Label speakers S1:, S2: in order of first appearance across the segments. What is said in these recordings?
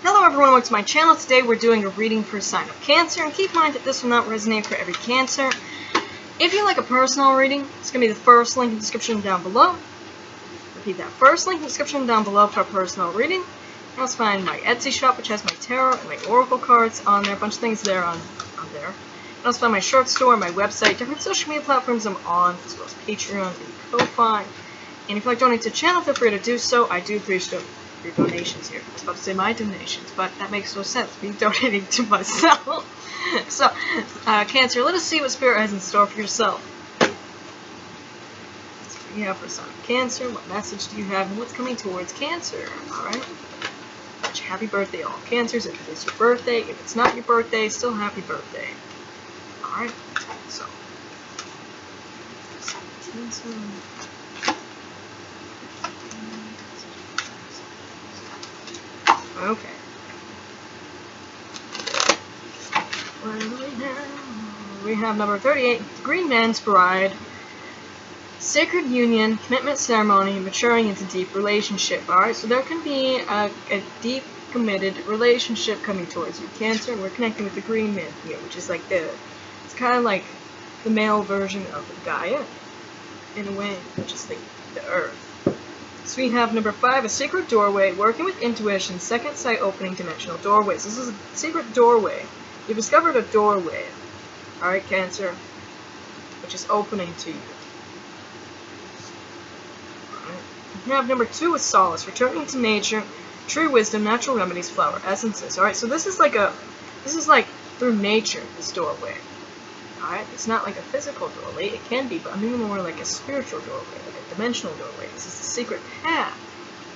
S1: Hello everyone, welcome to my channel. Today we're doing a reading for a sign of Cancer, and keep in mind that this will not resonate for every Cancer. If you like a personal reading, it's going to be the first link in the description down below. Repeat that, first link in the description down below for a personal reading. You also find my Etsy shop, which has my tarot and my oracle cards on there, a bunch of things there on there. You also find my shirt store, my website, different social media platforms I'm on, as well as Patreon and Ko-Fi. And if you like donating to the channel, feel free to do so. I do appreciate your donations here. I was about to say my donations, but that makes no sense, me donating to myself. So, Cancer, let us see what Spirit has in store for yourself. That's what you have for sign of Cancer. What message do you have, and what's coming towards Cancer? Alright? Happy birthday, all Cancers. If it is your birthday, if it's not your birthday, still happy birthday. Alright? So, Cancer. Okay. What do we have? We have number 38, Green Man's Bride. Sacred union, commitment ceremony, maturing into deep relationship. Alright, so there can be a deep, committed relationship coming towards you, Cancer, and we're connecting with the Green Man here, which is like it's kind of like the male version of Gaia, in a way, which is the Earth. So we have number 5, a secret doorway, working with intuition, second sight opening dimensional doorways. This is a secret doorway. You've discovered a doorway, alright, Cancer, which is opening to you. Alright. We have number 2 with solace, returning to nature, true wisdom, natural remedies, flower essences. Alright, so this is like through nature, this doorway. Alright, it's not like a physical doorway, it can be, but I mean more like a spiritual doorway, like a dimensional doorway. This is the secret path.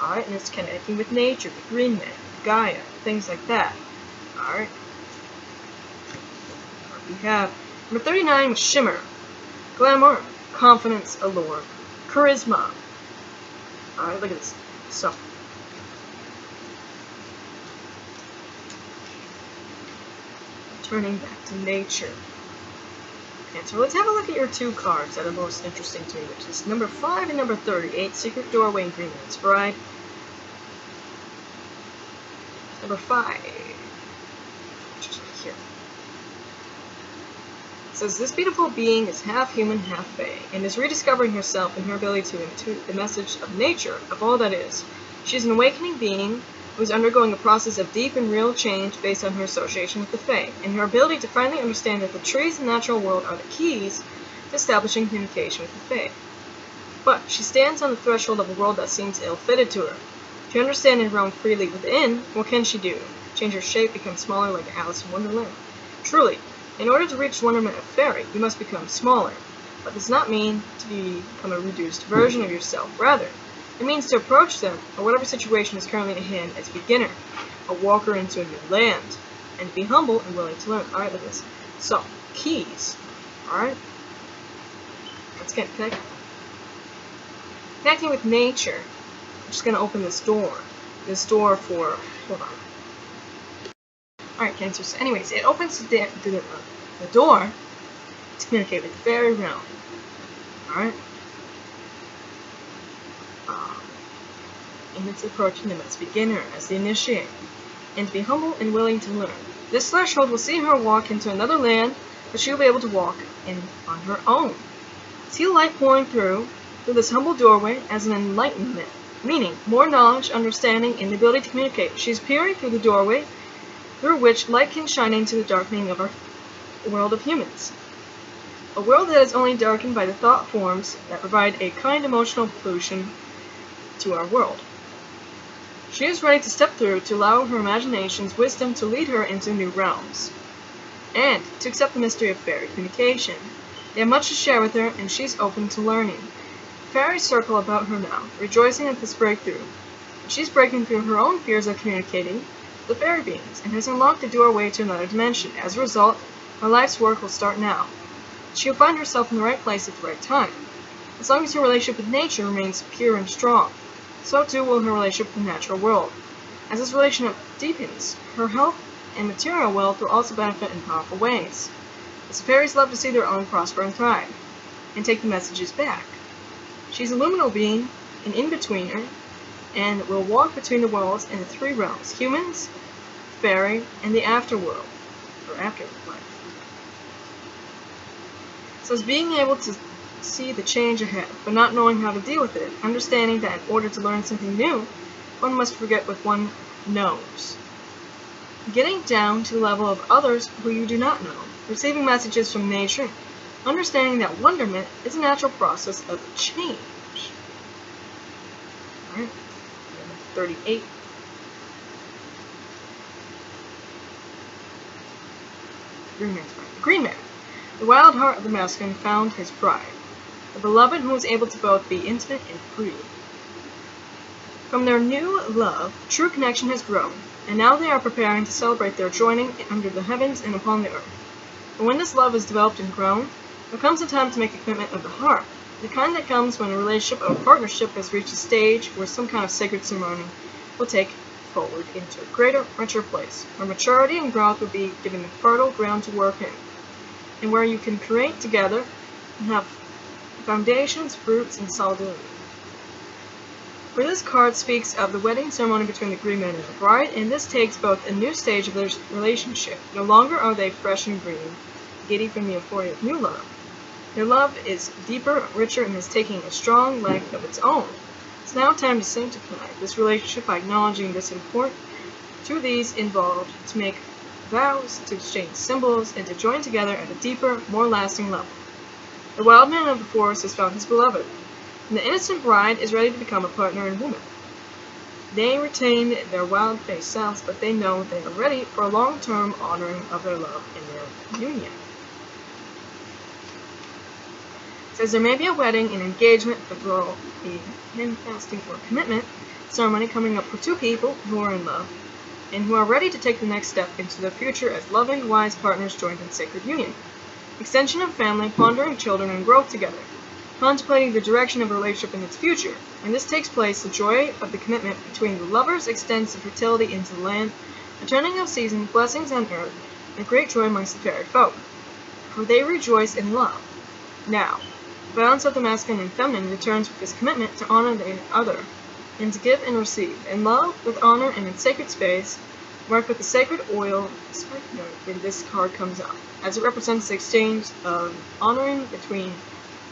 S1: Alright, and it's connecting with nature, the Green Man, Gaia, things like that. Alright. We have number 39 with shimmer, glamour, confidence, allure, charisma. Alright, look at this. So, turning back to nature. So let's have a look at your 2 cards that are most interesting to me, which is number 5 and number 38, Secret Doorway and Green Man's Bride. Number 5, which is right here. It says, this beautiful being is half human, half fae, and is rediscovering herself and her ability to intuit the message of nature, of all that is. She is an awakening being who is undergoing a process of deep and real change based on her association with the Fae, and her ability to finally understand that the trees and natural world are the keys to establishing communication with the Fae. But she stands on the threshold of a world that seems ill-fitted to her. To understand and roam freely within, what can she do? Change her shape, become smaller like Alice in Wonderland? Truly, in order to reach the wonderment of fairy, you must become smaller, but does not mean to become a reduced version of yourself. Rather, it means to approach them, or whatever situation is currently at hand, as a beginner, a walker into a new land, and be humble and willing to learn. Alright, look at this. So, keys. Alright? Let's get connected. Connecting with nature. I'm just going to open this door. This door for... Hold on. Alright, Cancer. So anyways, it opens the door to communicate with the fairy realm. Alright? And it's approaching them as beginner, as the initiate, and to be humble and willing to learn. This threshold will see her walk into another land that she will be able to walk in on her own. See the light pouring through this humble doorway as an enlightenment, meaning more knowledge, understanding, and the ability to communicate. She is peering through the doorway through which light can shine into the darkening of our world of humans. A world that is only darkened by the thought forms that provide a kind emotional pollution to our world. She is ready to step through to allow her imagination's wisdom to lead her into new realms, and to accept the mystery of fairy communication. They have much to share with her, and she's open to learning. Fairies circle about her now, rejoicing at this breakthrough. She's breaking through her own fears of communicating with the fairy beings, and has unlocked the doorway to another dimension. As a result, her life's work will start now. She'll find herself in the right place at the right time, as long as her relationship with nature remains pure and strong. So too will her relationship with the natural world. As this relationship deepens, her health and material wealth will also benefit in powerful ways. The fairies love to see their own prosper and thrive, and take the messages back. She's a luminal being, an in-betweener, and will walk between the worlds in the 3 realms: humans, fairy, and the afterworld, or afterlife. So it's being able to see the change ahead, but not knowing how to deal with it, understanding that in order to learn something new, one must forget what one knows. Getting down to the level of others who you do not know, receiving messages from nature, understanding that wonderment is a natural process of change. Alright, 38. Green Man. The wild heart of the masculine found his bride, the beloved who was able to both be intimate and free. From their new love, true connection has grown, and now they are preparing to celebrate their joining under the heavens and upon the earth. But when this love is developed and grown, there comes a time to make a commitment of the heart, the kind that comes when a relationship or partnership has reached a stage where some kind of sacred ceremony will take forward into a greater, richer place, where maturity and growth will be given a fertile ground to work in, and where you can create together and have foundations, roots, and solidity. For this card speaks of the wedding ceremony between the Green Man and the bride, and this takes both a new stage of their relationship. No longer are they fresh and green, giddy from the euphoria of new love. Their love is deeper, richer, and is taking a strong life of its own. It's now time to sanctify this relationship by acknowledging this important to these involved, to make vows, to exchange symbols, and to join together at a deeper, more lasting level. The wild man of the forest has found his beloved, and the innocent bride is ready to become a partner and woman. They retain their wild-faced selves, but they know they are ready for a long-term honoring of their love and their union. It says there may be a wedding, an engagement, but there will be handfasting or commitment ceremony coming up for two people who are in love and who are ready to take the next step into their future as loving, wise partners joined in sacred union. Extension of family, pondering children, and growth together. Contemplating the direction of a relationship in its future. When this takes place, the joy of the commitment between the lovers extends the fertility into the land, a turning of seasons, blessings on earth, and a great joy amongst the fairy folk. For they rejoice in love. Now, the balance of the masculine and feminine returns with this commitment to honor the other, and to give and receive. In love, with honor, and in sacred space, work with the sacred oil, when this card comes up, as it represents the exchange of honoring between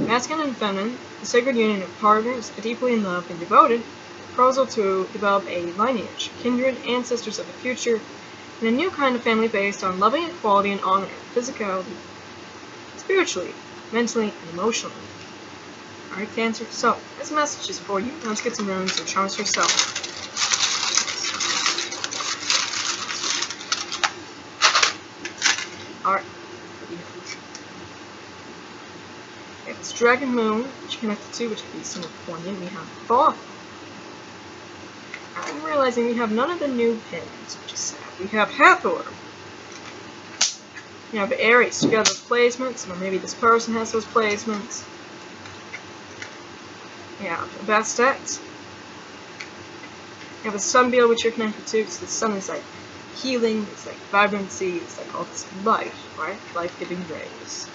S1: masculine and feminine, the sacred union of partners, deeply in love and devoted, proposal to develop a lineage, kindred, ancestors of the future, and a new kind of family based on loving equality and honor, physicality, spiritually, mentally, and emotionally. Alright, Cancer, so this message is for you. Let's get some runes and charms for yourself. Alright. We have this Dragon Moon, which you're connected to, which could be somewhat poignant. We have Thoth. I'm realizing we have none of the new pins, which is sad. We have Hathor. We have Aries, together with placements, or maybe this person has those placements. We have Bastet. We have a Sunbeam, which you're connected to, so the sun is like healing, it's like vibrancy, it's like all this life, right? Life-giving rays.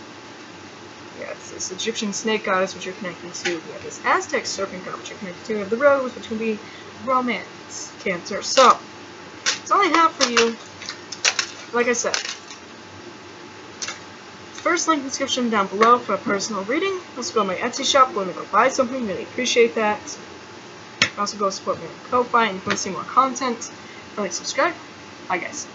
S1: Yeah, it's this Egyptian snake goddess, which you're connected to. We have this Aztec serpent god, which you're connected to. We have the rose, which can be romance, Cancer. So, that's all I have for you. Like I said, first link in the description down below for a personal reading. Also go to my Etsy shop, go to buy something, really appreciate that. Also go support me on Ko-Fi, and if you want to see more content, like, subscribe. Bye guys.